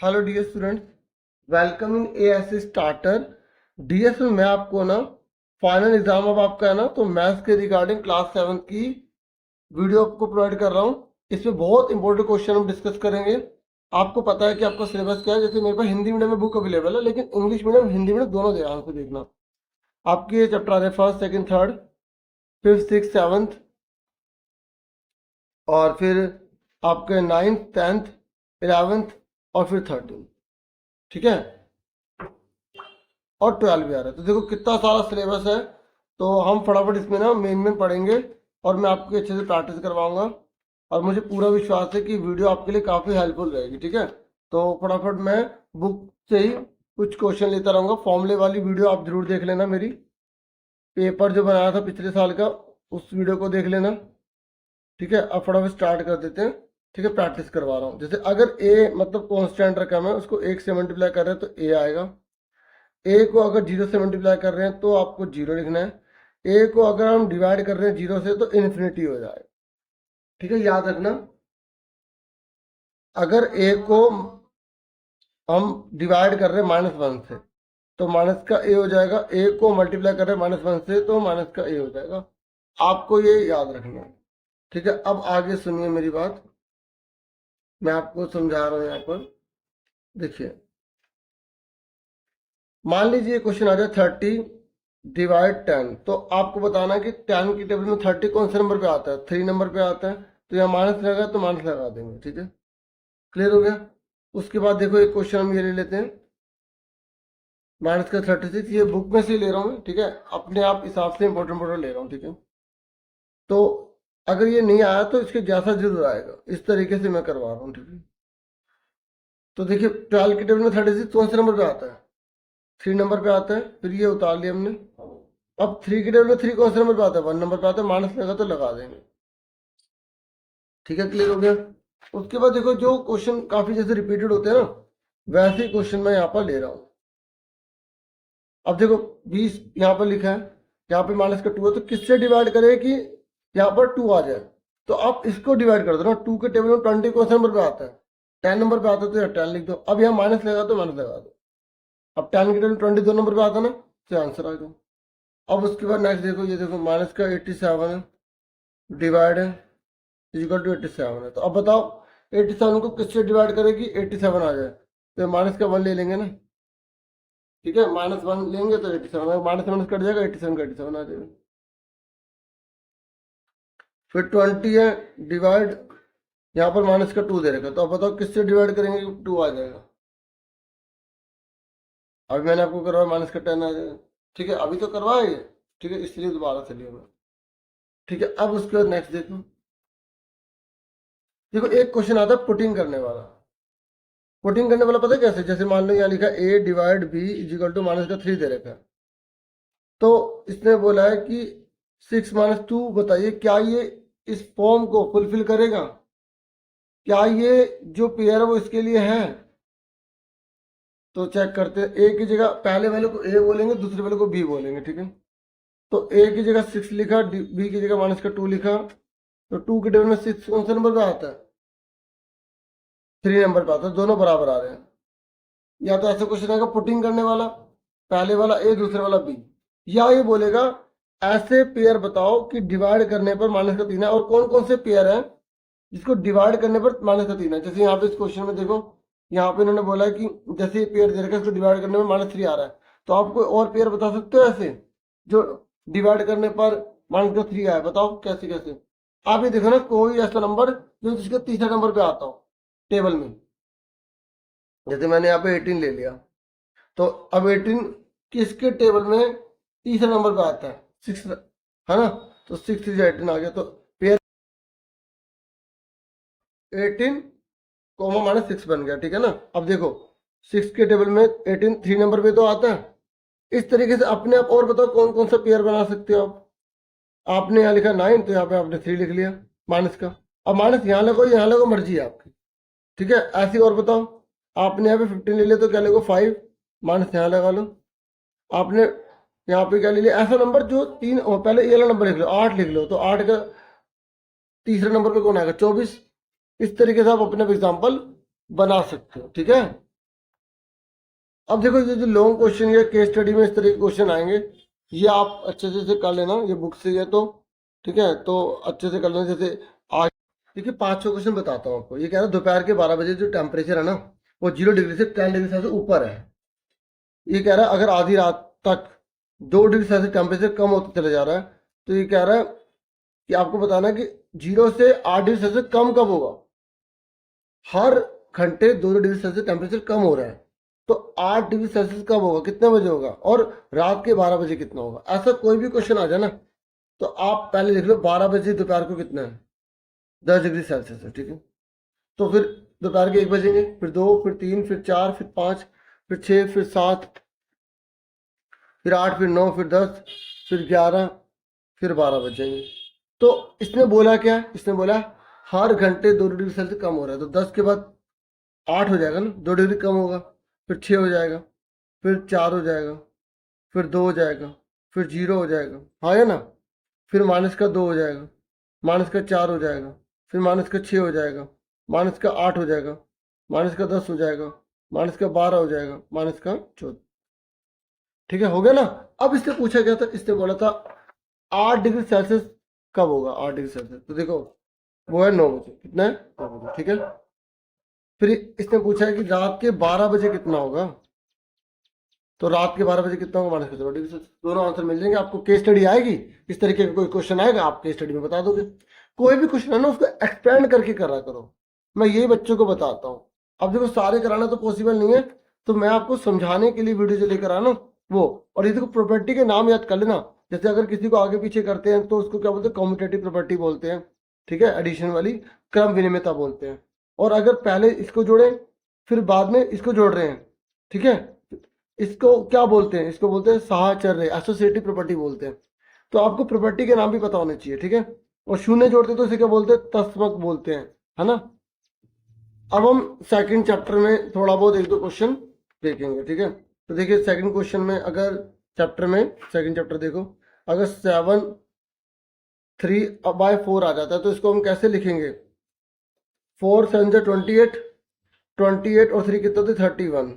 Hello dear students, welcome in ASC starter. DS में मैं आपको ना फाइनल एग्जाम अब आपका है ना, तो मैथ्स के रिगार्डिंग क्लास 7 की वीडियो आपको प्रोवाइड कर रहा हूँ। इसमें बहुत इंपॉर्टेंट क्वेश्चन हम डिस्कस करेंगे। आपको पता है कि आपका सिलेबस क्या है। जैसे मेरे पास हिंदी मीडियम में बुक अवेलेबल है, लेकिन इंग्लिश मीडियम हिंदी मीडियम दोनों ध्यान से देखना। आपके ये चैप्टर आ रहे first, second, third, fifth, six, seventh, और फिर आपके 9th, 10th, 11th और फिर 13th। ठीक है, और 12 भी आ रहा है। तो देखो कितना सारा सिलेबस है। तो हम फटाफट इसमें ना मेन पढ़ेंगे और मैं आपकी अच्छे से प्रैक्टिस करवाऊंगा। और मुझे पूरा विश्वास है कि वीडियो आपके लिए काफ़ी हेल्पफुल रहेगी। ठीक है, तो फटाफट मैं बुक से ही कुछ क्वेश्चन लेता रहूँगा। फॉर्मूले वाली वीडियो आप जरूर देख लेना। मेरी पेपर जो बनाया था पिछले साल का, उस वीडियो को देख लेना। ठीक है, अब फटाफट स्टार्ट कर देते हैं। ठीक है, प्रैक्टिस करवा रहा हूँ। जैसे अगर ए मतलब कॉन्स्टेंट रकम है, उसको 1 से मल्टीप्लाई कर रहे हैं तो ए आएगा। ए को अगर 0 से मल्टीप्लाई कर रहे हैं तो आपको 0 लिखना है। ए को अगर हम डिवाइड कर रहे हैं 0 से तो इन्फिनिटी हो जाएगा। ठीक है, याद रखना। अगर ए को हम डिवाइड कर रहे हैं -1 से तो माइनस का ए हो जाएगा। ए को मल्टीप्लाई कर रहे हैं -1 से तो माइनस का ए हो जाएगा। आपको ये याद रखना है। ठीक है, अब आगे सुनिए मेरी बात, मैं आपको समझा रहा हूँ यहाँ पर। देखिए, मान लीजिए क्वेश्चन आ जाए 30 डिवाइड 10। तो आपको बताना है कि 10 की टेबल में 30 कौन से नंबर पे आता है, 3 नंबर पे आता है। तो यहाँ माइनस लगा तो माइनस लगा देंगे। ठीक है, क्लियर हो गया। उसके बाद देखो एक क्वेश्चन हम ये ले लेते हैं, माइनस का 36। ये बुक में से ले रहा हूँ। ठीक है, अपने आप हिसाब से इंपॉर्टेंट ले रहा हूँ। ठीक है, तो अगर ये नहीं आया तो इसके जैसा जरूर आएगा, इस तरीके से मैं करवा रहा हूँ। ठीक है, तो देखिए 12 की टेबल में 36 कौन से नंबर पे आता है, 3 नंबर पे आता है। फिर ये उतार लिया हमने। अब 3 की टेबल में 3 कौन से नंबर पे आता है, 1 नंबर पे आता है। माइनस लगा तो लगा देंगे। ठीक है, क्लियर हो गया। उसके बाद देखो जो क्वेश्चन काफी जैसे रिपीटेड होते हैं ना, वैसे ही क्वेश्चन मैं यहाँ पर ले रहा हूँ। अब देखो 20 यहाँ पर लिखा है, यहाँ पे माइनस का 2 है, तो किससे डिवाइड करें कि यहाँ पर 2 आ जाए। तो आप इसको डिवाइड कर दो ना। 2 के टेबल में 20 कौन से नंबर पे आता है, 10 नंबर पे आता है, तो यहाँ 10 लिख दो। अब यहाँ माइनस लगा तो माइनस लगा दो। अब 10 के टेबल में 20 दो नंबर पे आता है ना, तो आंसर आ गया। अब उसके बाद नेक्स्ट देखो, ये देखो माइनस का 87 है, डिवाइड है इक्वल टू 87 है। तो अब बताओ 87 को किससे डिवाइड करेगी 87 आ जाए, तो माइनस का 1 ले लेंगे ना। ठीक है, -1 लेंगे तो 87, माइनस माइनस कट जाएगा, 87 का 87 आ जाएगा। फिर 20 है, डिवाइड, यहाँ पर माइनस का 2 दे रखा, तो अब बताओ किससे डिवाइड करेंगे 2 आ जाएगा। अभी मैंने आपको करवाया माइनस का 10 आ जाएगा। ठीक है, अभी तो करवाया ये। ठीक है, इसलिए दोबारा से लिया मैं। ठीक है, अब उसके बाद नेक्स्ट देखो। देखो एक क्वेश्चन आता है पुटिंग करने वाला। पुटिंग करने वाला पता है कैसे, जैसे मान लो यहाँ लिखा a divide b is equal to minus का 3 दे रखा है। तो इसने बोला है कि 6 - 2 बताइए क्या ये इस फॉर्म को फुलफिल करेगा, क्या ये जो पेयर है वो इसके लिए है। तो चेक करते हैं। ए की जगह पहले वाले को a बोलेंगे, दूसरे वाले को b बोलेंगे। ठीक है, तो a की जगह 6 लिखा, b की जगह माइनस का 2 लिखा। तो 2 के टेबल में 6 कौन सा नंबर पे आता है, 3 नंबर पे आता है। दोनों बराबर आ रहे हैं। या तो ऐसा क्वेश्चन आएगा पुटिंग करने वाला, पहले वाला a दूसरे वाला b। या ये बोलेगा ऐसे पेयर बताओ कि डिवाइड करने पर माइनस का 3 है, और कौन कौन से पेयर हैं जिसको डिवाइड करने पर माइनस का 3 है। जैसे यहाँ पे इस क्वेश्चन में देखो, यहाँ पे इन्होंने बोला है कि जैसे ये पेयर दे रखा है इसको डिवाइड करने में -3 आ रहा है। तो आप कोई और पेयर बता सकते हो ऐसे जो डिवाइड करने पर माइनस का 3 आया, बताओ कैसे कैसे। आप ये देखो ना, कोई ऐसा नंबर जो जिसके तीसरे नंबर पे आता हो टेबल में। जैसे मैंने यहाँ पे 18 ले लिया, तो अब 18 किसके टेबल में तीसरे नंबर पे आता है, 6 है ना। तो 6 से 18 आ गया, तो पेयर 18 कोमा -6 बन गया। ठीक है ना। अब देखो 6 के टेबल में 18 3 नंबर पे तो आता है। इस तरीके से अपने आप और बताओ कौन कौन सा पेयर बना सकते हो आप। आपने यहाँ लिखा 9, तो यहाँ पे आपने 3 लिख लिया माइनस का। अब माइनस यहाँ लगो यहाँ लगो, मर्जी है आपकी। ठीक है, ऐसे और बताओ। आपने यहाँ पे 15 ले लिया तो क्या लगो 5, माइनस यहाँ लगा लो। आपने यहाँ पे क्या ले लिया ऐसा नंबर जो 3, पहले ये वाला नंबर लिख लो, 8 लिख लो, तो 8 का तीसरे नंबर पे कौन आएगा 24। इस तरीके से आप अपने एग्जाम्पल बना सकते हो। ठीक है, अब देखो ये जो लॉन्ग क्वेश्चन या केस स्टडी में इस तरह के क्वेश्चन आएंगे, ये आप अच्छे से कर लेना, ये बुक से है तो ठीक है, तो अच्छे से कर लेना। जैसे आज देखिए 5-6 क्वेश्चन बताता हूँ आपको। ये कह रहा है दोपहर के 12 बजे जो टेम्परेचर है ना वो 0 डिग्री से 10 डिग्री सेल्सियस ऊपर है। ये कह रहा है अगर आधी रात तक 2 डिग्री सेल्सियस टेम्परेचर कम होता चला जा रहा है, तो ये कह रहा है कि आपको बताना है कि 0 से 8 डिग्री सेल्सियस कम कब होगा। हर घंटे 2 डिग्री सेल्सियस टेम्परेचर कम हो रहा है, तो 8 डिग्री सेल्सियस कब होगा, कितने बजे होगा, और रात के 12 बजे कितना होगा। ऐसा कोई भी क्वेश्चन आ जाए ना तो आप पहले लिख लो 12 बजे दोपहर को कितना है, 10 डिग्री सेल्सियस है, ठीक है। तो फिर दोपहर के 1 बजेंगे, फिर 2, फिर 3, फिर 4, फिर 5, फिर 6, फिर 7, फिर 8, फिर 9, फिर 10, फिर 11, फिर 12 बजेंगे। तो इसने बोला क्या, इसने बोला हर घंटे 2 डिग्री सेल्सियस कम हो रहा है, तो 10 के बाद 8 हो जाएगा ना, 2 डिग्री कम होगा, फिर 6 हो जाएगा, फिर 4 हो जाएगा, फिर 2 हो जाएगा, फिर 0 हो जाएगा, हाँ है ना, फिर माइनस का 2 हो जाएगा, माइनस का 4 हो जाएगा, फिर माइनस का 6 हो जाएगा, माइनस का 8 हो जाएगा, माइनस का 10 हो जाएगा, माइनस का 12 हो जाएगा, माइनस का 14। ठीक है, हो गया ना। अब इससे पूछा गया था, इसने बोला था 8 डिग्री सेल्सियस कब होगा, 8 डिग्री सेल्सियस, तो देखो वो है 9 बजे, कितना है 9 बजे, ठीक है। फिर इसने पूछा है कि रात के 12 बजे कितना होगा, तो रात के 12 बजे कितना होगा, माइनस का 0 डिग्री सेल्सियस। दोनों आंसर मिल जाएंगे आपको। केस स्टडी आएगी, इस तरीके का कोई क्वेश्चन आएगा आप केस स्टडी में बता दोगे। कोई भी क्वेश्चन है ना उसको एक्सपेंड करके करा करो, मैं यही बच्चों को बताता हूँ। अब देखो सारे कराना तो पॉसिबल नहीं है, तो मैं आपको समझाने के लिए वीडियो जो लेकर आना वो। और ये देखो प्रॉपर्टी के नाम याद कर लेना, जैसे अगर किसी को आगे पीछे करते हैं तो उसको क्या बोलते हैं, कम्यूटेटिव प्रॉपर्टी बोलते हैं, ठीक है, एडिशन वाली, क्रम विनिमयता बोलते हैं। और अगर पहले इसको जोड़े फिर बाद में इसको जोड़ रहे हैं, ठीक है, इसको क्या बोलते हैं, इसको बोलते हैं साहचर्य, एसोसिएटिव प्रॉपर्टी बोलते हैं। तो आपको प्रॉपर्टी के नाम भी पता होने चाहिए, ठीक है। और शून्य जोड़ते तो इसे क्या बोलते हैं, तस्मक बोलते हैं, है ना। अब हम सेकंड चैप्टर में थोड़ा बहुत 1-2 क्वेश्चन देखेंगे, ठीक है। तो देखिए सेकंड क्वेश्चन में, अगर चैप्टर में सेकंड चैप्टर देखो, अगर 7 3/4 आ जाता है तो इसको हम कैसे लिखेंगे, 4 7 28, 28 और 3 कितना होते 31,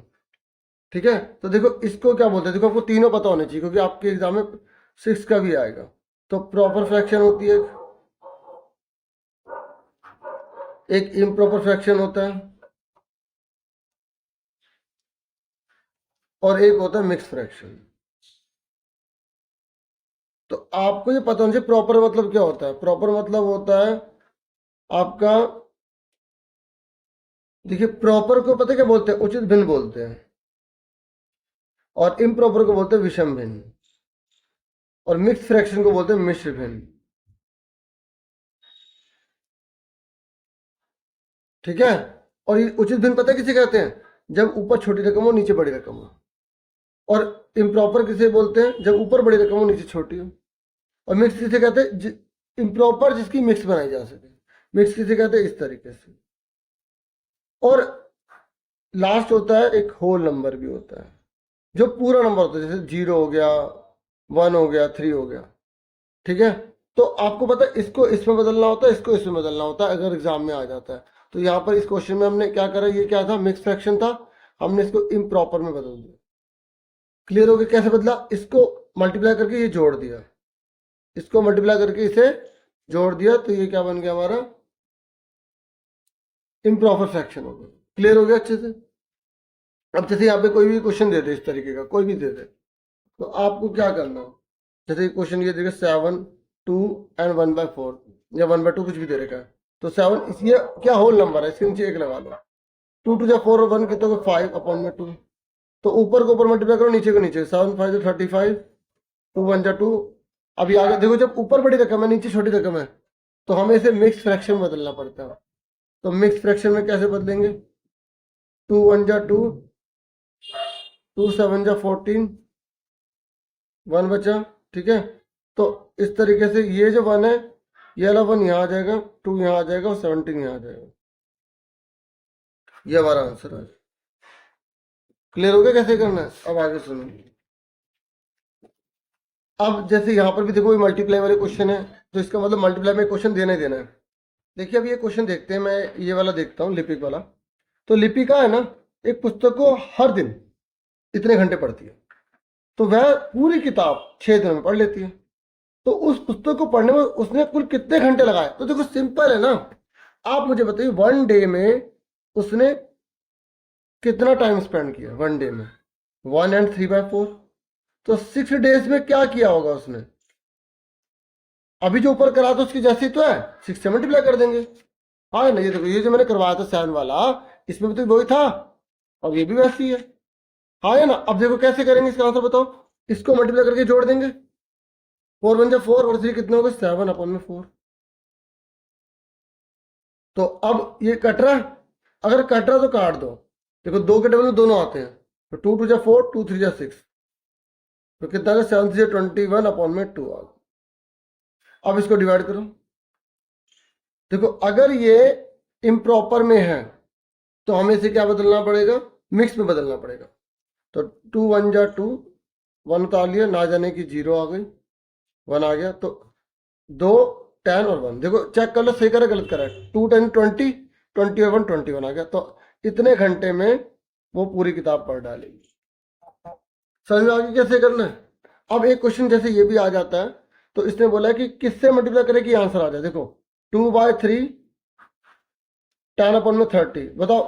ठीक है। तो देखो इसको क्या बोलते हैं, देखो आपको तीनों पता होने चाहिए क्योंकि आपके एग्जाम में 6 का भी आएगा। तो प्रॉपर फ्रैक्शन होती है, एक इम्प्रॉपर फ्रैक्शन होता है, और एक होता है मिक्स फ्रैक्शन। तो आपको ये पता होना चाहिए प्रॉपर मतलब क्या होता है। प्रॉपर मतलब होता है आपका, देखिए प्रॉपर को पता है क्या बोलते हैं, उचित भिन्न बोलते हैं, और इम्प्रॉपर को बोलते हैं विषम भिन्न, और मिक्स फ्रैक्शन को बोलते हैं मिश्र भिन्न, ठीक है। और ये उचित भिन्न पता है किसे कहते हैं, जब ऊपर छोटी रकम हो नीचे बड़ी रकम हो। और इम्प्रॉपर किसे बोलते हैं, जब ऊपर बड़ी रकम हो नीचे छोटी हो। और मिक्स किसे कहते हैं, इम्प्रॉपर जिसकी मिक्स बनाई जा सके। मिक्स किसे कहते हैं, इस तरीके से। और लास्ट होता है एक होल नंबर भी होता है, जो पूरा नंबर होता है, जैसे 0 हो गया, 1 हो गया, 3 हो गया, ठीक है। तो आपको पता है इसको इसमें बदलना होता है, इसको इसमें बदलना होता है, अगर एग्जाम में आ जाता है। तो यहाँ पर इस क्वेश्चन में हमने क्या करा, ये क्या था, मिक्स फ्रैक्शन था, हमने इसको इम्प्रॉपर में बदल दिया। क्लियर हो गया कैसे बदला, इसको मल्टीप्लाई करके ये जोड़ दिया, इसको मल्टीप्लाई करके इसे जोड़ दिया, तो ये क्या बन गया हमारा, इम्प्रॉपर फ्रैक्शन हो गया। क्लियर हो गया अच्छे से। अब जैसे यहाँ पे कोई भी क्वेश्चन दे दे इस तरीके का, कोई भी दे दे, तो आपको क्या करना है, जैसे क्वेश्चन ये देगा 7 2 एंड 1/4 या 1/2 कुछ भी दे रखा है, तो 7 ये क्या होल नंबर है, इसके नीचे 1 लगा लो। 2 2 4 और 1 कितना, 5/2। तो ऊपर को ऊपर मल्टीप्लाई करो, नीचे को नीचे, 7 5 35, 2 1 2। अभी आगे देखो, जब ऊपर बड़ी रकम है नीचे छोटी रकम है, तो हमें इसे मिक्स फ्रैक्शन बदलना पड़ता है। तो मिक्स फ्रैक्शन में कैसे बदलेंगे, 2 1 2, 2 7 14, 1 बचा, ठीक है। तो इस तरीके से ये जो 1 है, ये वाला 1 यहाँ आ जाएगा, 2 यहाँ आ जाएगा, और 17 यहाँ आ जाएगा। ये हमारा आंसर है। क्लियर हो गया कैसे करना है। अब आगे सुनो, अब जैसे यहाँ पर भी देखो ये मल्टीप्लाई वाले क्वेश्चन है, तो इसका मतलब मल्टीप्लाई में क्वेश्चन देना ही देना है। देखिए अब ये क्वेश्चन देखते हैं, मैं ये वाला देखता हूँ लिपिक वाला। तो लिपिका है ना, एक पुस्तक को हर दिन इतने घंटे पढ़ती है, तो वह पूरी किताब 6 दिनों में पढ़ लेती है। तो उस पुस्तक को पढ़ने में उसने कुल कितने घंटे लगाए? तो देखो सिंपल है ना, आप मुझे बताइए 1 डे में उसने कितना टाइम स्पेंड किया 1 डे में? 1 and 3/4, तो 6 days में क्या किया होगा उसने? अभी जो ऊपर करा तो उसकी जैसी तो है, 6 से मल्टीप्लाई कर देंगे। हाँ ना, ये देखो ये जो मैंने करवाया था 7 वाला, इसमें भी तो वही था और ये भी वैसी है। हाँ है ना। अब देखो कैसे करेंगे इसका आंसर बताओ। इसको मल्टीप्लाई करके जोड़ देंगे, 4 1 4 और 3 कितने हो गए? 7/4। तो अब ये कट रहा है, अगर कट रहा तो काट दो। देखो 2 के टेबल में दोनों आते हैं, तो 2 2 जा 4, 2 3 जा 6, तो कितना है? 7 3 21/2 आ गया। अब इसको डिवाइड करो। देखो अगर ये इम्प्रॉपर में है तो हमें इसे क्या बदलना पड़ेगा? मिक्स में बदलना पड़ेगा। तो 2 1 जा 2, 1 उतार लिया, ना जाने की 0 आ गई, 1 आ गया। तो 2 10 और 1, देखो चेक कर लो सही करे गलत करे। 2 10 20, 20 और 1 21 आ गया। तो इतने घंटे में वो पूरी किताब पढ़ डालेगी। समझ में आगे कैसे करना है? अब एक क्वेश्चन जैसे ये भी आ जाता है, तो इसने बोला है कि किससे मल्टीप्लाई करे कि आंसर आ जाए। देखो 2/3 10/30, बताओ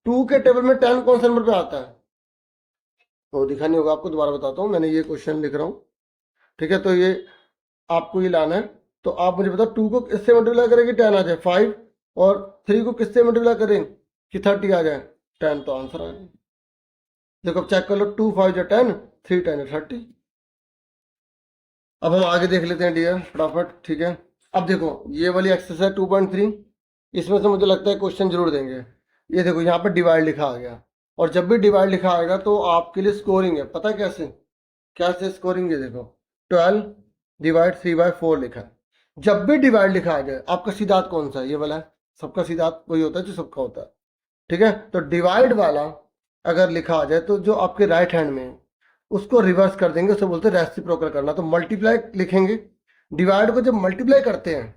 2 के टेबल में 10 कौन से नंबर पे आता है? तो दिखा नहीं होगा आपको, दोबारा बताता हूँ, मैंने ये क्वेश्चन लिख रहा हूँ, ठीक है। तो ये आपको ये लाना है। तो आप मुझे बताओ 2 को किससे मल्टीप्लाई करें कि 10 आ जाए? 5। और 3 को किससे मल्टीप्लाई करें कि 30 आ जाए? 10, तो आंसर आ जाए। देखो अब चेक कर लो, 2 5 जा 10, 3 10 30। अब हम आगे देख लेते हैं डियर फटाफट, ठीक है। अब देखो ये वाली एक्सरसाइज 2.3, इसमें से मुझे लगता है क्वेश्चन जरूर देंगे। ये देखो यहाँ पर डिवाइड लिखा आ गया, और जब भी डिवाइड लिखा आएगा तो आपके लिए स्कोरिंग है। पता है कैसे? कैसे स्कोरिंग है? देखो 12 डिवाइड 3/4 लिखा है। जब भी डिवाइड लिखा आ जाए, आपका सीधात कौन सा है? ये वाला है। सबका सीधात वही होता है जो सबका होता है, ठीक है। तो डिवाइड वाला अगर लिखा आ जाए तो जो आपके राइट हैंड में है उसको रिवर्स कर देंगे, उसे बोलते हैं रेसिप्रोकल करना। तो मल्टीप्लाई लिखेंगे, डिवाइड को जब मल्टीप्लाई करते हैं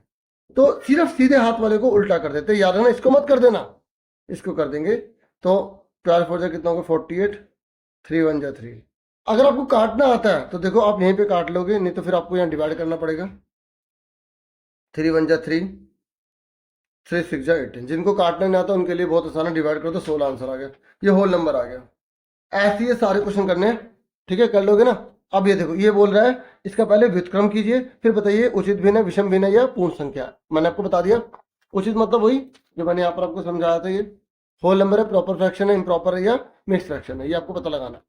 तो सिर्फ सीधे हाथ वाले को उल्टा कर देते हैं, याद है ना, इसको मत कर देना, इसको कर देंगे। तो 12 4 जा कितना होगा? 48, 3 1 जा 3। अगर आपको काटना आता है तो देखो आप यहीं पे काट लोगे, नहीं तो फिर आपको यहाँ डिवाइड करना पड़ेगा। 3 1 जा 3, 3 6 जा 18। जिनको काटना नहीं आता उनके लिए बहुत आसान है, डिवाइड करो तो 16 आंसर आ गया, ये होल नंबर आ गया। ऐसे ये सारे क्वेश्चन करने हैं, ठीक है, कर लोगे ना। अब ये देखो ये बोल रहा है इसका पहले व्युत्क्रम कीजिए, फिर बताइए उचित भिन्न है, विषम भिन्न है या पूर्ण संख्या। मैंने आपको बता दिया, उचित मतलब वही जो मैंने यहाँ पर आपको समझाया था, ये होल नंबर है, प्रॉपर फ्रैक्शन है, इम्प्रॉपर है या मिक्स फ्रैक्शन है, ये आपको पता लगाना,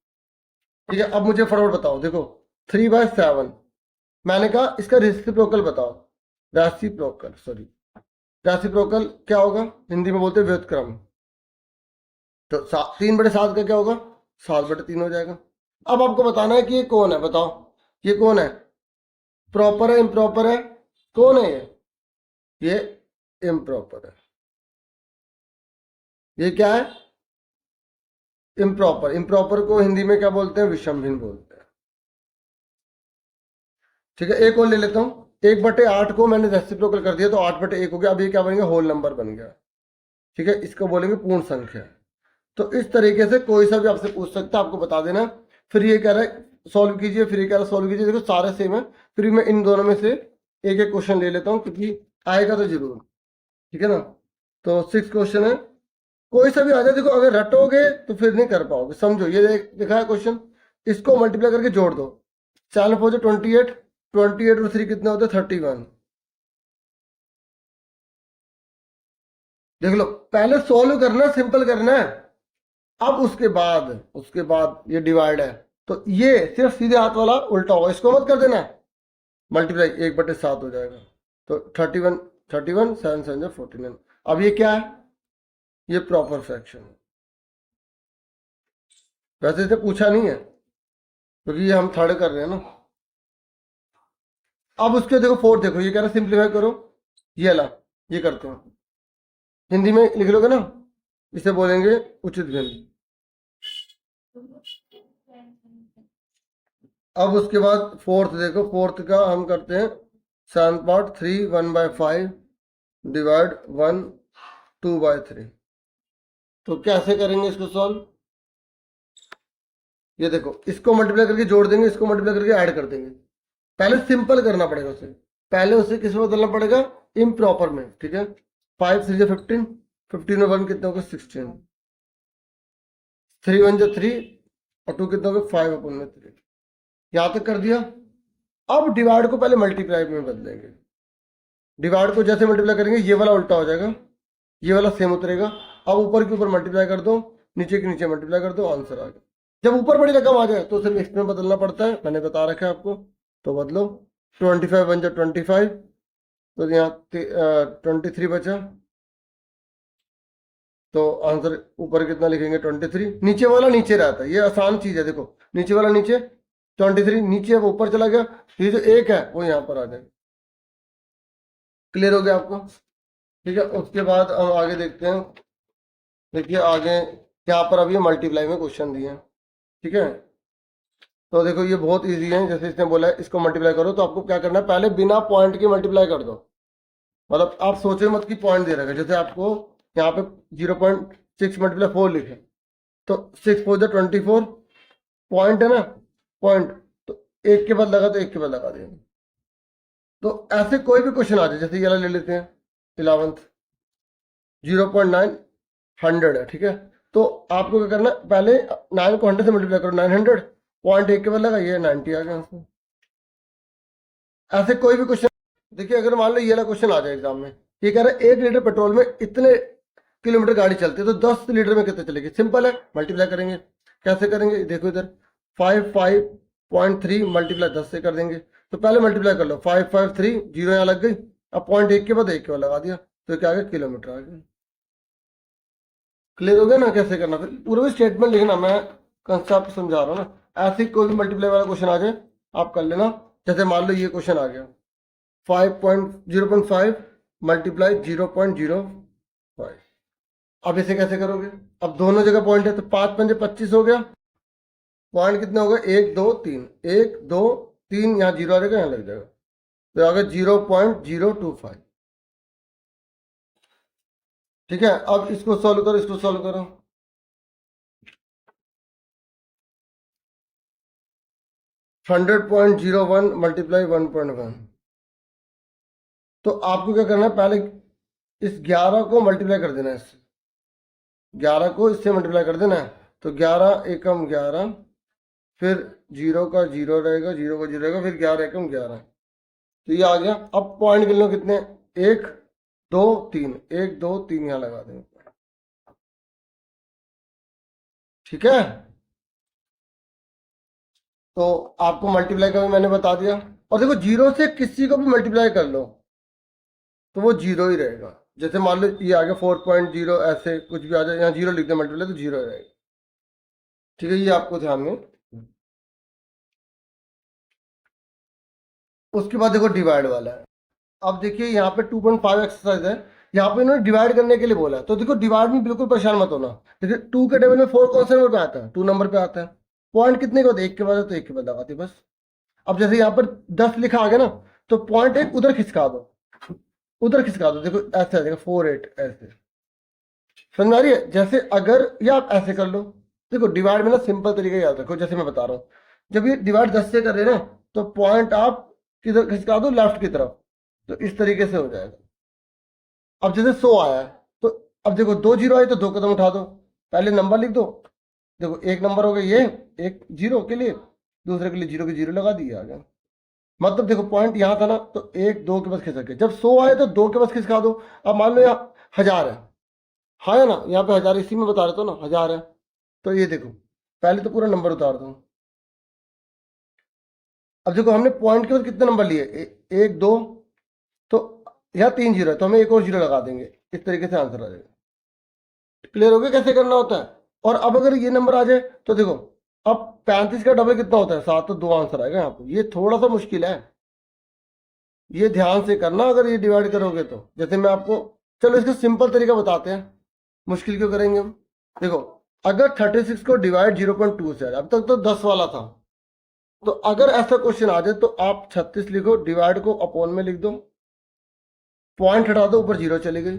ठीक है। अब मुझे फटाफट बताओ, देखो 3/7 मैंने कहा इसका रेसिप्रोकल बताओ। रेसिप्रोकल, सॉरी, रेसिप्रोकल क्या होगा? हिंदी में बोलते हैं व्युत्क्रम। तो 3/7 का क्या होगा? 7/3 हो जाएगा। अब आपको बताना है कि ये कौन है, बताओ ये कौन है? प्रॉपर है, इम्प्रॉपर है, कौन है ये इम्प्रॉपर है। ये क्या है? इम्प्रॉपर। इम्प्रॉपर को हिंदी में क्या बोलते हैं? विषम भिन्न बोलते हैं, ठीक है। एक और ले लेता हूँ, 1/8 को मैंने रेसिप्रोकल कर दिया तो 8/1 हो गया। अब ये क्या बन गया? होल नंबर बन गया, ठीक है। इसको बोलेंगे पूर्ण संख्या। तो इस तरीके से कोई सा भी आपसे पूछ सकता है, आपको बता देना। फिर ये कह रहा है सॉल्व कीजिए, फिर ये कह रहा है सॉल्व कीजिए, देखो सारे सेम है। फिर मैं इन दोनों में से एक एक क्वेश्चन ले लेता हूँ क्योंकि आएगा तो जरूर, ठीक है ना। तो 6 क्वेश्चन है, कोई सा भी आ जाए। देखो अगर रटोगे तो फिर नहीं कर पाओगे, समझो। ये देखा है क्वेश्चन, इसको मल्टीप्लाई करके जोड़ दो। 7 4 28, 28 और 3 कितने होते? 31। देख लो, पहले सोल्व करना, सिंपल करना है। अब उसके बाद ये डिवाइड है, तो ये सिर्फ सीधे हाथ वाला उल्टा होगा, इसको मत कर देना, मल्टीप्लाई 1/7 हो जाएगा। तो 31 31 7 7 49। अब ये क्या है? ये प्रॉपर फ्रैक्शन है। वैसे इसे पूछा नहीं है क्योंकि ये हम थर्ड कर रहे हैं ना। अब उसके देखो फोर्थ, देखो ये कह रहा है सिंप्लीफाई करो, ये ला, ये करते हैं, हिंदी में लिख लोगे ना, इसे बोलेंगे उचित भिन्न। अब उसके बाद फोर्थ देखो, फोर्थ का हम करते हैं 7/3 1/5 डिवाइड 1 2/3। तो कैसे करेंगे इसको सॉल्व? ये देखो, इसको मल्टीप्लाई करके जोड़ देंगे, इसको मल्टीप्लाई करके ऐड कर देंगे। पहले सिंपल करना पड़ेगा उसे, पहले उसे किस में बदलना पड़ेगा, इम्प्रॉपर में, ठीक है। 5 3 15, 15 में 1 कितने होगा 16, 3 1 3 और 2 कितने होगा 5 अपन में 3। यहाँ तक कर दिया। अब डिवाइड को पहले मल्टीप्लाई में बदलेंगे। डिवाइड को जैसे मल्टीप्लाई करेंगे ये वाला उल्टा हो जाएगा, ये वाला सेम उतरेगा। अब ऊपर के ऊपर मल्टीप्लाई कर दो, नीचे के नीचे मल्टीप्लाई कर दो, आंसर आ गया। जब ऊपर बड़ी रकम आ जाए तो उसे मिक्स में बदलना पड़ता है, मैंने बता रखा है आपको, तो बदलो। 25 1 जा 25, तो यहाँ 23 बचा, तो आंसर ऊपर कितना लिखेंगे 23, नीचे वाला नीचे रहता है, ये आसान चीज है। देखो नीचे वाला नीचे, 23 नीचे, वो ऊपर चला गया, ये जो एक है वो यहाँ पर आ जाएगा। क्लियर हो गया आपको, ठीक है। उसके बाद हम आगे देखते हैं। देखिए आगे यहाँ पर अभी मल्टीप्लाई में क्वेश्चन दिए हैं, ठीक है। तो देखो ये बहुत इजी है, जैसे इसने बोला है इसको मल्टीप्लाई करो, तो आपको क्या करना है, पहले बिना पॉइंट के मल्टीप्लाई कर दो। मतलब आप सोचे मत कि पॉइंट दे रखा है, जैसे आपको यहाँ पे 0.6 मल्टीप्लाई 4 लिखे, तो 6 4 24 पॉइंट है ना, पॉइंट, तो एक के बाद लगा तो एक के बाद लगा देंगे। तो ऐसे कोई भी क्वेश्चन आ जाए, जैसे ये वाला ले लेते हैं 11th, 0.9 100 है, ठीक है। तो आपको क्या करना है, पहले 9 को 100 से मल्टीप्लाई करो, 900, पॉइंट एक के बाद लगा, ये 90 आ गया आंसर। ऐसे कोई भी क्वेश्चन, देखिए अगर मान लो ये वाला क्वेश्चन आ जाए एग्जाम में, ये कह रहा है 1 लीटर पेट्रोल में इतने किलोमीटर गाड़ी चलती है, तो 10 लीटर में कितने चलेगी। सिंपल है, मल्टीप्लाई करेंगे। कैसे करेंगे, देखो इधर 5.3 मल्टीप्लाई 10 से कर देंगे, तो पहले मल्टीप्लाई कर लो, 553, जीरो यहाँ लग गई, अब पॉइंट एक के बाद एक के बाद लगा दिया, तो क्या आ गया, किलोमीटर आ गया। क्लियर हो गया ना कैसे करना, फिर पूरा भी स्टेटमेंट लिखना, मैं कंसेप्ट समझा रहा हूँ ना। ऐसे कोई भी मल्टीप्लाई वाला क्वेश्चन आ जाए आप कर लेना। जैसे मान लो ये क्वेश्चन आ गया, 0.5 मल्टीप्लाई 0.05, अब इसे कैसे करोगे, अब दोनों जगह पॉइंट है, तो 5 5 25 हो गया, पॉइंट कितने हो गए 1 2 3, 1 2 3, यहाँ जीरो आ जाएगा, यहाँ लग जाएगा, तो आ गया 0.025, ठीक है। अब इसको सॉल्व करो, इसको सॉल्व करो, 100.01 मल्टीप्लाई 1.1, तो आपको क्या करना है, पहले इस 11 को मल्टीप्लाई कर देना है, इससे 11 को इससे मल्टीप्लाई कर देना है, तो 11 एकम 11, फिर जीरो का जीरो रहेगा, जीरो का जीरो रहेगा, फिर 11 एकम 11, तो ये आ गया। अब पॉइंट गिन लो कितने, 1 2 3, 1 2 3 यहाँ लगा देंगे, ठीक है। तो आपको मल्टीप्लाई का भी मैंने बता दिया। और देखो जीरो से किसी को भी मल्टीप्लाई कर लो तो वो जीरो ही रहेगा। जैसे मान लो ये आ गया 4.0, ऐसे कुछ भी आ जाए, यहाँ जीरो लिख दे मल्टीप्लाई, तो जीरो रहेगा, ठीक है। ये आपको ध्यान में। उसके बाद देखो डिवाइड वाला है। अब देखिए यहाँ पे 2.5 एक्सरसाइज है, यहाँ पे इन्होंने डिवाइड करने के लिए बोला है, तो देखो डिवाइड में बिल्कुल परेशान मत होना। देखिए 2 के टेबल में 4 कौन से नंबर पे आता है, 2 नंबर पे आता है। पॉइंट कितने के बाद, एक के बाद है, तो एक के बाद लगाती बस। अब जैसे यहाँ पर 10 लिखा आ गया ना, तो पॉइंट एक उधर खिसका दो, उधर खिसका दो, देखो ऐसे आ जाएगा 4 8, ऐसे समझ आ रही है। जैसे अगर ये आप ऐसे कर लो, देखो डिवाइड में ना सिंपल तरीका याद रखो, जैसे मैं बता रहा हूँ, जब ये डिवाइड 10 से कर रहे हैं ना, तो पॉइंट आप किधर खिसका दो, लेफ्ट की तरफ, तो इस तरीके से हो जाएगा। अब जैसे 100 आया है, तो अब देखो 2 जीरो आए, तो 2 कदम उठा दो, पहले नंबर लिख दो। देखो एक नंबर हो गया ये, एक जीरो के लिए, दूसरे के लिए जीरो के जीरो लगा दिए, आ गया। मतलब देखो पॉइंट यहाँ था ना, तो 1 2 के बस खिसक गए। जब 100 आए तो 2 के बस खिसका दो। अब मान लो यहाँ 1000 है, हाँ है ना, यहाँ पे 1000 इसी में बता रहे तो ना 1000 है, तो ये देखो पहले तो पूरा नंबर उतार दो। अब देखो हमने पॉइंट के बाद कितने नंबर लिए, 1 2, तो यहाँ 3 जीरो है, तो हमें एक और जीरो लगा देंगे, इस तरीके से आंसर आ जाएगा। क्लियर हो गया कैसे करना होता है। और अब अगर ये नंबर आ जाए तो देखो, अब 35 का डबल कितना होता है 7, तो 2 आंसर आएगा यहाँ पे। ये थोड़ा सा मुश्किल है, ये ध्यान से करना अगर ये डिवाइड करोगे तो। जैसे मैं आपको, चलो इसका सिंपल तरीका बताते हैं, मुश्किल क्यों करेंगे हम। देखो अगर 36 को डिवाइड 0.2 से, अब तक तो 10 वाला था, तो अगर ऐसा क्वेश्चन आ जाए तो आप 36 लिखो, डिवाइड को अपॉन में लिख दो, पॉइंट हटा दो, ऊपर जीरो चली गई।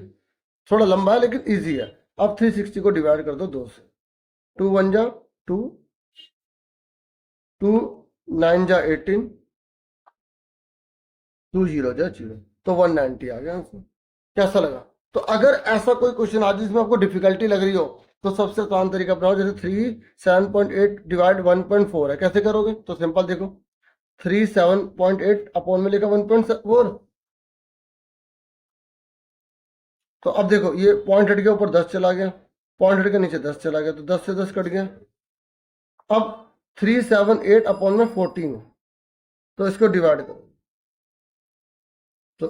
थोड़ा लंबा है लेकिन इजी है। अब 360 को डिवाइड कर दो 2 से, 2 1 जा 2, 2 9 जा 18, 2 0 जा 0, तो 190 आ गया आंसर। कैसा लगा? तो अगर ऐसा कोई क्वेश्चन आ जिसमें आपको डिफिकल्टी लग रही हो तो सबसे आसान तरीका अपनाओ। जैसे 3 7.8 डिवाइड 1.4 है, कैसे करोगे? तो सिंपल देखो, 3 7.8 अपॉन में लिखा 1.4, तो अब देखो ये पॉइंट हट गया, ऊपर 10 चला गया, पॉइंट हट के नीचे 10 चला गया, तो 10 से 10 कट गया। अब 378 अपॉन में 14, तो इसको डिवाइड करो, तो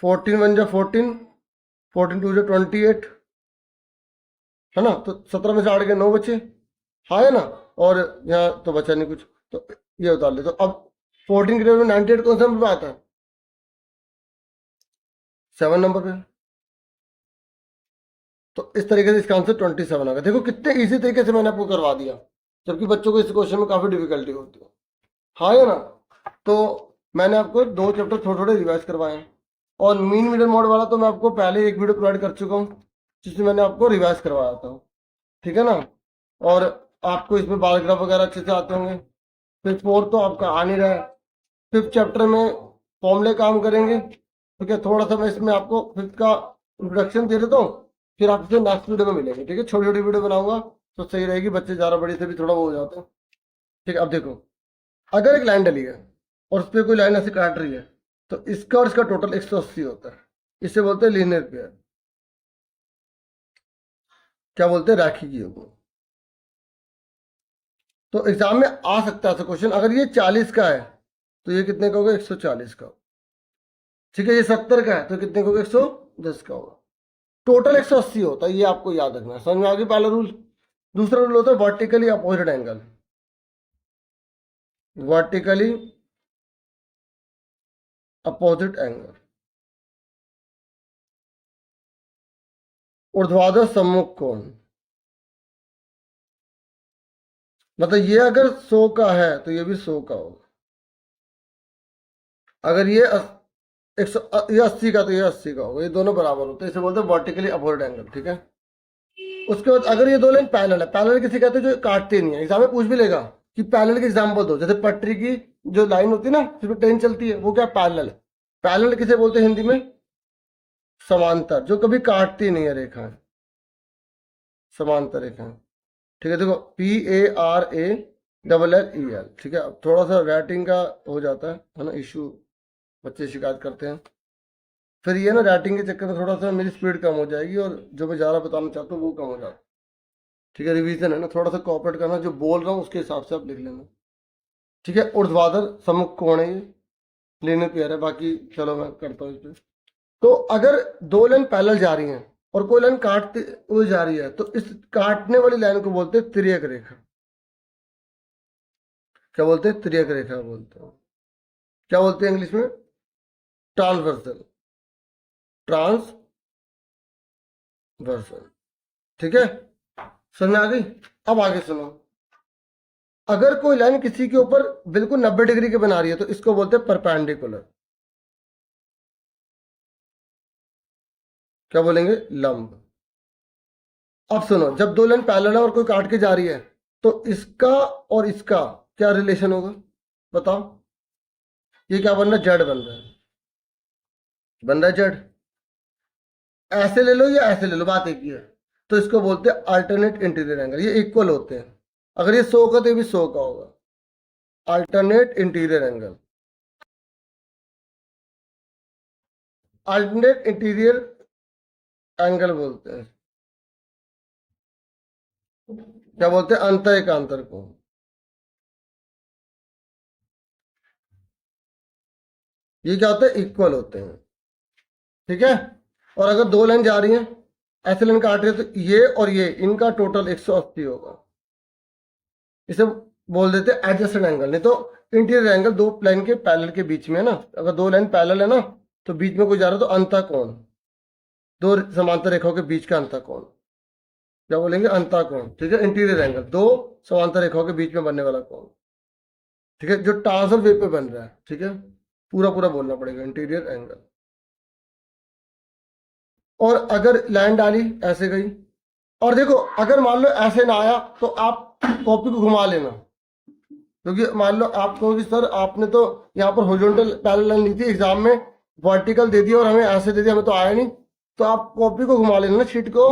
14 1 जा 14, 14 2 जा 28, है ना? तो 17 में से 8 के 9 बचे, हाँ है ना? और यहाँ तो बचा नहीं कुछ, तो ये उतार ले। तो अब 14 के टेबल में 98 कौन सा नंबर पे आता है? 7 नंबर पे। तो इस तरीके से इसका आंसर 27 आ गया। देखो कितने इजी तरीके से मैंने आपको करवा दिया, जबकि बच्चों को इस क्वेश्चन में काफी डिफिकल्टी होती है, हाँ है ना? तो मैंने आपको 2 चैप्टर थोड़े थोड़े रिवाइज करवाए हैं, और मीन मीडियन मोड वाला तो मैं आपको पहले एक वीडियो प्रोवाइड कर चुका हूँ जिसमें मैंने आपको रिवाइज करवाया था, ठीक है ना? और आपको इसमें बार ग्राफ वगैरह अच्छे से आते होंगे। फिर 4 तो आपका आ नहीं रहा है, 5th चैप्टर में फॉर्मूले काम करेंगे, ठीक है? थोड़ा सा मैं इसमें आपको 5th का इंट्रोडक्शन दे देता हूँ, फिर आपसे नेक्स्ट वीडियो में मिलेंगे, ठीक है? छोटी छोटी वीडियो बनाऊंगा तो सही रहेगी, बच्चे ज़्यादा बड़ी से भी थोड़ा वो हो जाते हैं, ठीक है? अब देखो, अगर एक लाइन डली है और उस पर कोई लाइन ऐसे काट रही है, तो इसका और इसका टोटल 180 होता है, इसे बोलते हैं लीनियर पेयर। क्या बोलते हैं? रैखिक योग। तो एग्जाम में आ सकता है ऐसा क्वेश्चन, अगर ये 40 का है तो ये कितने का होगा? 140 का, ठीक है? ये 70 का है तो कितने का होगा? 110 का होगा। टोटल 180 होता है, ये आपको याद रखना है। समझ में आ गई पहला रूल? दूसरा रूल होता है vertically opposite angle. Vertically opposite angle, ऊर्ध्वाधर सम्मुख कोण। मतलब ये अगर 100 का है तो ये भी 100 का होगा, अगर ये 100 ये 80 का तो ये 80 का होगा, ये दोनों बराबर होते हैं, इसे बोलते हैं वर्टिकली अपोजिट एंगल, ठीक है? उसके बाद अगर ये दो लाइन पैरेलल है, पैरेलल किसे कहते हैं? जो काटते नहीं है। एग्जाम में पूछ भी लेगा कि पैरेलल के एग्जाम्पल दो, जैसे पटरी की जो लाइन होती है ना जिसमें ट्रेन चलती है, वो क्या पैरेलल है? पैरेलल किसे बोलते हैं हिंदी में? समांतर, जो कभी काटती नहीं है रेखा, समांतर रेखा, ठीक है? देखो PARALLEL, ठीक है? अब थोड़ा सा राइटिंग का हो जाता है ना इशू, बच्चे शिकायत करते हैं, फिर ये ना राइटिंग के चक्कर में थोड़ा सा मेरी स्पीड कम हो जाएगी और जो मैं ज़्यादा बताना चाहता हूँ वो कम हो जाता है, ठीक है? रिवीजन है ना, थोड़ा सा कोऑपरेट करना, जो बोल रहा हूँ उसके हिसाब से आप लिख लेना, ठीक है? ऊर्ध्वाधर सम्मुख कोण है, ये लीनियर पेयर है। बाकी चलो मैं करता हूँ इस पे। तो अगर दो लाइन पैरेलल जा रही हैं और कोई लाइन काटते हुए जा रही है, तो इस काटने वाली लाइन को बोलते हैं तिर्यक रेखा। क्या बोलते हैं? तिर्यक रेखा बोलते हैं। क्या बोलते हैं इंग्लिश में? ट्रांसवर्सल, ट्रांसवर्सल, ठीक है? समझ में आ गई? अब आगे सुनो, अगर कोई लाइन किसी के ऊपर बिल्कुल 90 डिग्री के बना रही है तो इसको बोलते हैं परपेंडिकुलर। क्या बोलेंगे? लंब। अब सुनो, जब दो लाइन पैरेलल है और कोई काट के जा रही है तो इसका और इसका क्या रिलेशन होगा? बताओ। ये क्या बन रहा है? जेड बन रहा है, बन रहा है जेड। ऐसे ले लो या ऐसे ले लो, बात एक ही है। तो इसको बोलते हैं अल्टरनेट इंटीरियर एंगल। ये इक्वल होते हैं, अगर ये 100 का तो ये भी 100 का होगा। Alternate interior angle, alternate interior angle बोलते हैं। क्या बोलते हैं? अंतर एकांतर को। ये क्या होता है? इक्वल होते हैं, ठीक है? और अगर दो लाइन जा रही हैं, ऐसे लाइन काट रही है, तो ये और ये इनका टोटल 180 होगा। इसे बोल देते हैं एडजस्टेंट एंगल, नहीं तो इंटीरियर एंगल। दो लाइन के पैरेलल के बीच में है ना, अगर दो लाइन पैरेलल है ना तो बीच में कोई जा रहा है तो अंतःकोण, दो समांतर रेखाओं के बीच का अंतःकोण। क्या बोलेंगे? अंतःकोण, ठीक है? इंटीरियर एंगल, दो समांतर रेखाओं के बीच में बनने वाला कोण, ठीक है? जो ट्रांसफर वे पे बन रहा है, ठीक है? पूरा पूरा बोलना पड़ेगा, इंटीरियर एंगल। और अगर लाइन डाली ऐसे गई, और देखो अगर मान लो ऐसे ना आया तो आप कॉपी को घुमा लेना, क्योंकि मान लो आप कहोगे सर आपने तो यहाँ पर हॉरिजॉन्टल पैरेलल लाइन ली थी एग्जाम में, वर्टिकल दे दिया और हमें ऐसे दे दिया, हमें तो आया नहीं। तो आप कॉपी को घुमा लेना ना, शीट को,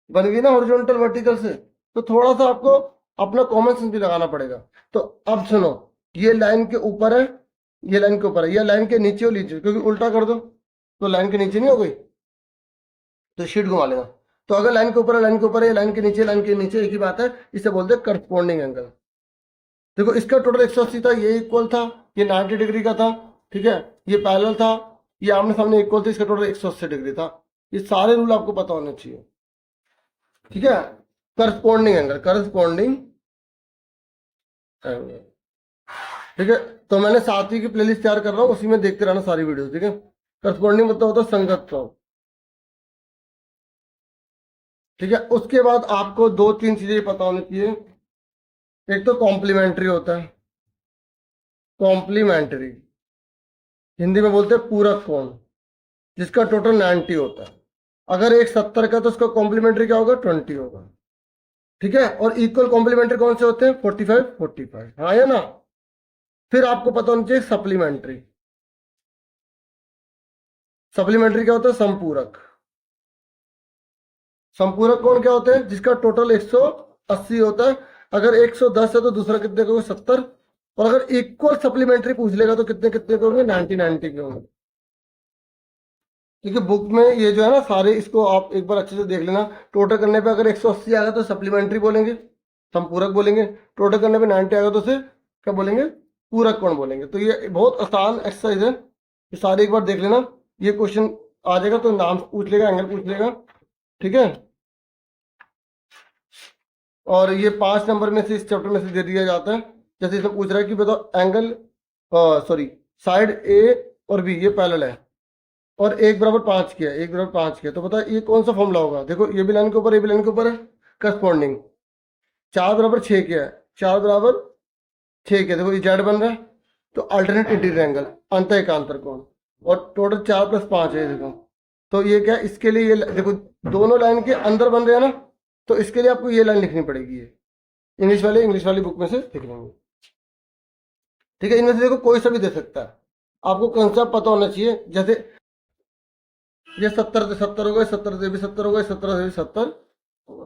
बन गई ना हॉरिजॉन्टल वर्टिकल से। तो थोड़ा सा आपको अपना कॉमन सेंस भी लगाना पड़ेगा। तो अब सुनो, ये लाइन के ऊपर है, ये लाइन के ऊपर है, ये लाइन के नीचे हो लीजिए, क्योंकि उल्टा कर दो तो लाइन के नीचे नहीं हो गई, तो शीट घुमा लेना। तो अगर लाइन के ऊपर है, लाइन के ऊपर है, लाइन के नीचे, लाइन के नीचे, एक ही बात है, इसे बोलते हैं करस्पॉन्डिंग एंगल। देखो इसका टोटल 180 था, ये इक्वल था, ये 90 डिग्री का था, ठीक है, ये पैरेलल था, ये आमने सामने इक्वल था, इसका टोटल 180 डिग्री था। ये सारे रूल आपको पता होने चाहिए, ठीक है। करस्पॉन्डिंग एंगल, करस्पॉन्डिंग एंगल, ठीक है। तो मैंने साथी की प्लेलिस्ट तैयार कर रहा हूँ, उसी में देखते रहना सारी वीडियो, ठीक है। करस्पॉन्डिंग मतलब होता है संगत का, ठीक है। उसके बाद आपको दो तीन चीजें पता होनी चाहिए। एक तो कॉम्प्लीमेंट्री होता है, कॉम्प्लीमेंट्री हिंदी में बोलते हैं पूरक कोण, जिसका टोटल 90 होता है। अगर एक 70 का तो उसका कॉम्प्लीमेंट्री क्या होगा, 20 होगा, ठीक है। और इक्वल कॉम्प्लीमेंट्री कौन से होते हैं, 45 45, हाँ या ना। फिर आपको पता होना चाहिए सप्लीमेंट्री, सप्लीमेंट्री क्या होता है, संपूरक। संपूरक कोण क्या होते हैं, जिसका टोटल 180 होता है। अगर 110 है तो दूसरा कितने का होगा, 70। और अगर इक्वल सप्लीमेंट्री पूछ लेगा तो कितने कितने के होंगे, 90 90 के होंगे। क्योंकि बुक में ये जो है ना सारे, इसको आप एक बार अच्छे से देख लेना। टोटल करने पे अगर 180 आएगा तो सप्लीमेंट्री बोलेंगे, संपूरक बोलेंगे। टोटल करने पे 90 आएगा तो उसे क्या बोलेंगे, पूरक कोण बोलेंगे। तो ये बहुत आसान एक्सरसाइज है, ये सारे एक बार देख लेना। ये क्वेश्चन आ जाएगा तो नाम पूछ लेगा, एंगल पूछ लेगा, ठीक है। और ये 5 नंबर में से इस चैप्टर में से दे दिया जाता है। जैसे इसमें पूछ रहा है कि बताओ एंगल, सॉरी, साइड ए और बी ये पैरेलल है और 1 = 5 किया, 1 = 5 किया, तो बताओ ये कौन सा फॉर्मूला होगा। देखो ये भी लाइन के ऊपर, ये भी लाइन के ऊपर है, करस्पॉन्डिंग। 4 = 6 किया है, 4 = 6 किया, देखो ये जेड बन रहा है, तो अल्टरनेट इंटीरियर एंगल, अंत एकांतर कोण। और टोटल 4 + 5 है, देखो। तो ये क्या, इसके लिए ये देखो दोनों लाइन के अंदर बन रहे हैं ना, तो इसके लिए आपको ये लाइन लिखनी पड़ेगी। ये इंग्लिश वाली बुक में से लिख लेंगे, ठीक है। इनमें से देखो कोई सा भी दे सकता है, आपको कंसेप्ट पता होना चाहिए। जैसे ये 70 से 70 हो गए, 70 से भी 70 हो गए, 70 से भी 70 होगा,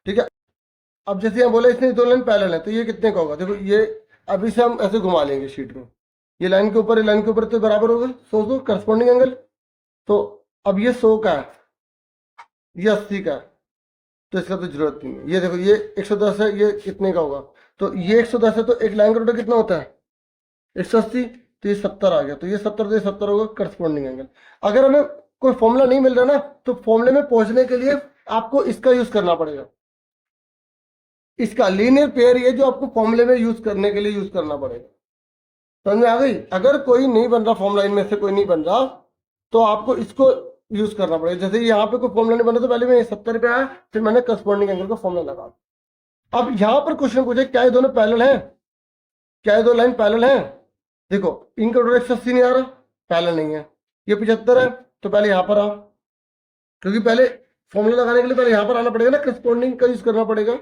ठीक है। अब जैसे यहाँ बोले इसमें दो लाइन पैरेलल है, तो ये कितने का होगा, देखो ये अभी से हम ऐसे घुमा लेंगे शीट में, ये लाइन के ऊपर, ये लाइन के ऊपर, तो बराबर होगा 100 करस्पॉन्डिंग एंगल। तो अब ये 100 का है, ये 80 का है, तो इसका तो जरूरत नहीं है। ये देखो ये 110 है, ये कितने का होगा, तो ये 110 है, तो एक लाइन का टोटल कितना होता है, 180, तो ये 70 आ गया, तो ये 70 से 70 होगा करस्पॉन्डिंग एंगल। अगर हमें कोई फॉर्मूला नहीं मिल रहा ना, तो फॉर्मूले में पहुंचने के लिए आपको इसका यूज करना पड़ेगा, इसका लीनियर पेयर, ये जो आपको फॉर्मूले में यूज करने के लिए यूज करना पड़ेगा। समझ में आ गई। अगर कोई नहीं बन रहा, फॉर्मूला इनमें से कोई नहीं बन रहा, तो आपको इसको यूज करना पड़ेगा। जैसे यहाँ पे कोई फॉर्मूला नहीं बना, तो पहले मैं 70 पे आया, फिर मैंने करस्पॉन्डिंग एंगल का फॉर्मूला लगा। अब यहाँ पर क्वेश्चन पूछे क्या ये दोनों पैरेलल हैं, क्या ये दो लाइन पैरेलल हैं। देखो इनका टोटल 180 नहीं आ रहा, पैरेलल नहीं है। ये 75 है, तो पहले यहाँ पर आओ, क्योंकि पहले फॉर्मूला लगाने के लिए पहले यहाँ पर आना पड़ेगा ना, करस्पॉन्डिंग का यूज करना पड़ेगा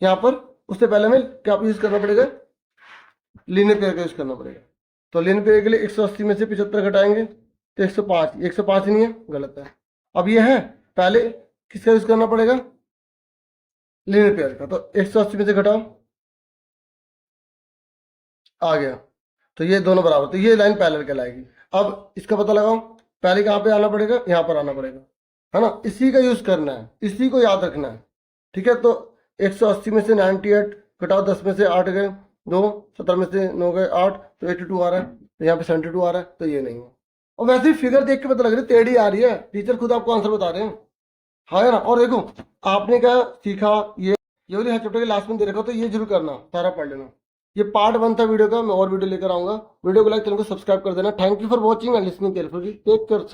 यहाँ पर। उससे पहले हमें क्या यूज करना पड़ेगा, लीनियर पेयर का यूज करना पड़ेगा। तो लीनियर पेयर के लिए 180 में से 75 घटाएंगे तो 105, 105 नहीं है, गलत है। अब ये है, पहले किसका यूज करना पड़ेगा, लीनियर पेयर का। तो 180 में से घटाओ, आ गया, तो ये दोनों बराबर, तो ये लाइन पैरेलल कहलाएगी। अब इसका पता लगाओ, पहले कहाँ पे आना पड़ेगा, यहाँ पर आना पड़ेगा, है ना। इसी का यूज करना है, इसी को याद रखना है, ठीक है। तो 180 में से 98 घटाओ, 10 में से 8 गए 2, 70 में से 9 गए 8, तो 82 आ रहा है, तो यहाँ पे 72 आ रहा है, तो ये नहीं है। और वैसे ही फिगर देख के पता लग रही है टेढ़ी आ रही है, टीचर खुद आपको आंसर बता रहे हैं, हाँ है ना। और देखो आपने क्या सीखा, ये वाली चैप्टर के लास्ट में दे रखा, तो ये जरूर करना, सारा पढ़ लेना। ये पार्ट 1 था वीडियो का, मैं और वीडियो लेकर आऊंगा। वीडियो को लाइक, चैनल को सब्सक्राइब कर देना। Thank you for watching and listening carefully. Take care,